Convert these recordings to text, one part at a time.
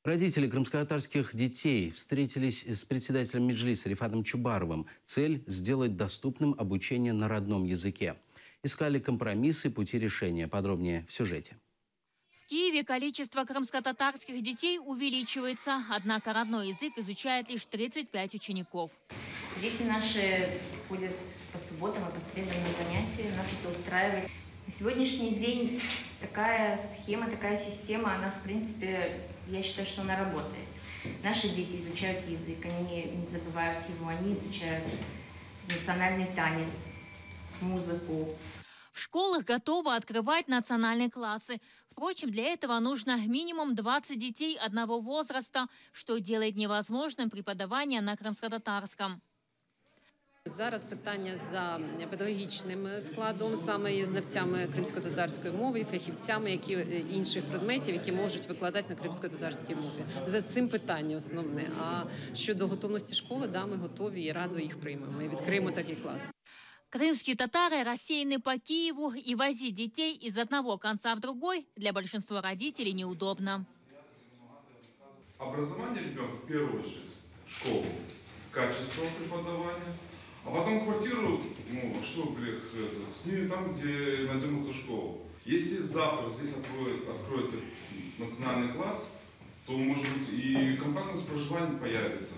Родители крымско-татарских детей встретились с председателем Меджлиса Рифатом Чубаровым. Цель – сделать доступным обучение на родном языке. Искали компромиссы, пути решения. Подробнее в сюжете. В Киеве количество крымско-татарских детей увеличивается, однако родной язык изучает лишь 35 учеников. Дети наши ходят по субботам и по средам на занятия, нас это устраивает. На сегодняшний день такая схема, такая система, она в принципе, я считаю, что она работает. Наши дети изучают язык, они не забывают его, они изучают национальный танец, музыку. В школах готовы открывать национальные классы. Впрочем, для этого нужно минимум 20 детей одного возраста, что делает невозможным преподавание на кримськотатарському. Зараз питання за педагогічним складом, саме є знавцями кримсько-татарської мови, фахівцями інших предметів, які можуть викладати на кримсько-татарській мові. За цим питання основне. А щодо готовності школи, да, ми готові і радо їх приймемо. І відкриємо такий клас. Крымские татары рассеяны по Киеву, и возить детей из одного конца в другой для большинства родителей неудобно. Образование ребенка в первую очередь, школу, качество преподавания, а потом квартиру, ну, что грех, снимем там, где найдем эту школу. Если завтра здесь откроется национальный класс, то, может быть, и компактность проживания появится.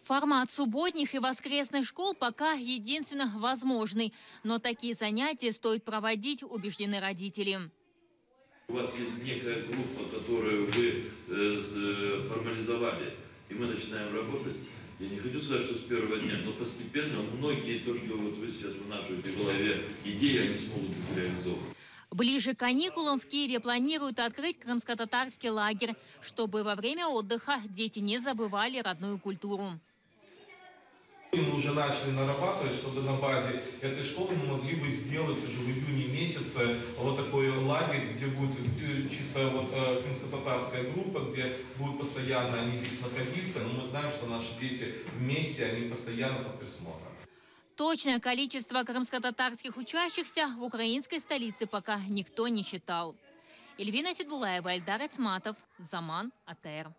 Формат субботних и воскресных школ пока единственно возможный. Но такие занятия стоит проводить, убеждены родители. У вас есть некая группа, которую вы формализовали, и мы начинаем работать. Я не хочу сказать, что с первого дня, но постепенно многие, то, что вот вы сейчас вынашиваете в голове идеи, они смогут быть реализованы. Ближе к каникулам в Киеве планируют открыть крымско-татарский лагерь, чтобы во время отдыха дети не забывали родную культуру. Мы уже начали нарабатывать, чтобы на базе этой школы мы могли бы сделать уже в июне месяце вот такой лагерь, где будет чисто вот крымско-татарская группа, где будут постоянно они здесь находиться. Но мы знаем, что наши дети вместе, они постоянно под присмотром. Точное количество крымско-татарских учащихся в украинской столице пока никто не считал. Эльвина Сидбулаева, Эльдар Исматов, Заман, АТР.